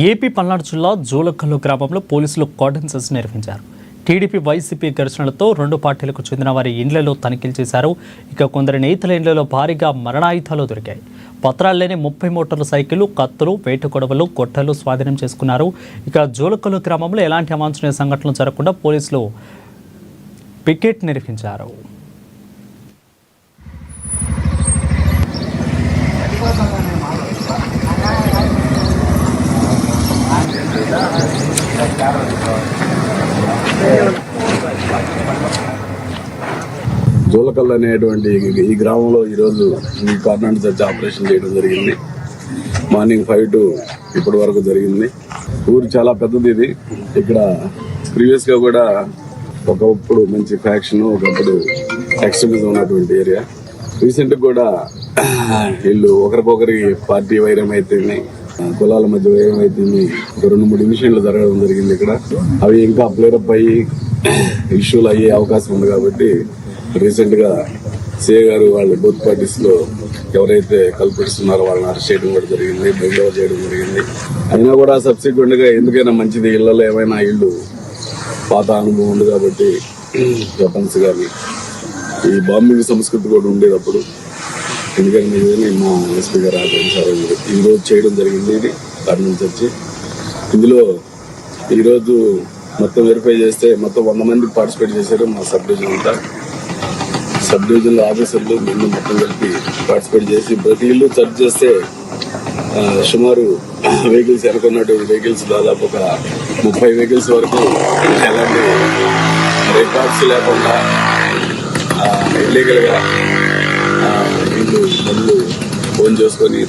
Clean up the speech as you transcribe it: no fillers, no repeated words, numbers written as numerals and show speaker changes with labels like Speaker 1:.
Speaker 1: AP Palnadu జిల్లా జోలకల్లు గ్రామంలో పోలీసులు కార్డన్ సెర్చ్ నిర్వహించారు. టీడీపీ వైసీపీ ఘర్షణలతో రెండు పార్టీలకు చెందిన వారి ఇండ్లలో తనిఖీలు చేశారు. ఇక కొందరి నేతల ఇండ్లలో భారీగా మరణాయుధాలు దొరికాయి. పత్రాలు లేని 30 మోటార్ల సైకిళ్లు, కత్తులు, వేట కొడవలు, గొట్టలు స్వాధీనం చేసుకున్నారు. ఇక జోలకల్లు గ్రామంలో ఎలాంటి అవాంఛనీయ సంఘటనలు జరగకుండా పోలీసులు పికెట్ నిర్వహించారు.
Speaker 2: జోలకల్లు అనేటువంటి ఈ గ్రామంలో ఈరోజు ఈ కార్నర్ సెర్చ్ ఆపరేషన్ చేయడం జరిగింది. మార్నింగ్ 5 to ఇప్పటి వరకు జరిగింది. ఊరు చాలా పెద్దది. ఇది ఇక్కడ ప్రీవియస్ గా కూడా ఒకప్పుడు మంచి ఫ్యాక్షన్, ఒకప్పుడు ఎక్స్ట్రీమిజం ఉన్నటువంటి ఏరియా. రీసెంట్ కూడా వీళ్ళు ఒకరికొకరి పార్టీ వైరం అయితే, కులాల మధ్య వైరం అయితే 2-3 ఇన్సిడెంట్లు జరగడం జరిగింది. ఇక్కడ అవి ఇంకా ప్లేరప్ అయ్యి ఇష్యూలు అయ్యే అవకాశం ఉంది. కాబట్టి రీసెంట్ గా సిఏ గారు వాళ్ళు బోత్ పార్టీస్ లో ఎవరైతే కల్పిస్తున్నారో వాళ్ళని అరెస్ట్ చేయడం కూడా జరిగింది, బెయిల్ చేయడం జరిగింది. అయినా కూడా సబ్సిక్వెంట్ గా ఎందుకైనా మంచిది, ఇళ్లలో ఏమైనా ఇల్లు పాత అనుభవం ఉంది కాబట్టి వెపన్స్ కానీ ఈ బాంబింగ్ సంస్కృతి కూడా ఉండేటప్పుడు ఎందుకంటే మా ఎస్పీ గారు ఆదేశాలు ఈరోజు చేయడం జరిగింది. ఇది కార్నర్ సెర్చ్. ఇందులో ఈరోజు మొత్తం వెరిఫై చేస్తే మొత్తం 100 మంది పార్టిసిపేట్ చేశారు. మా సబ్ డివిజన్ అంతా, సబ్ డివిజన్ లో ఆఫీసర్లు ముందు మొత్తం కలిపి పార్టిసిపేట్ చేసి ప్రతి ఇల్లు సెర్చ్ చేస్తే సుమారు వెహికల్స్ ఎన్నుకున్నటువంటి వెహికల్స్ దాదాపు ఒక 30 వెహికల్స్ వరకు ఎలాంటి రికార్డ్స్ లేకుండా ఇల్లీగల్ గా ఇల్లు ఫోన్ చేసుకొని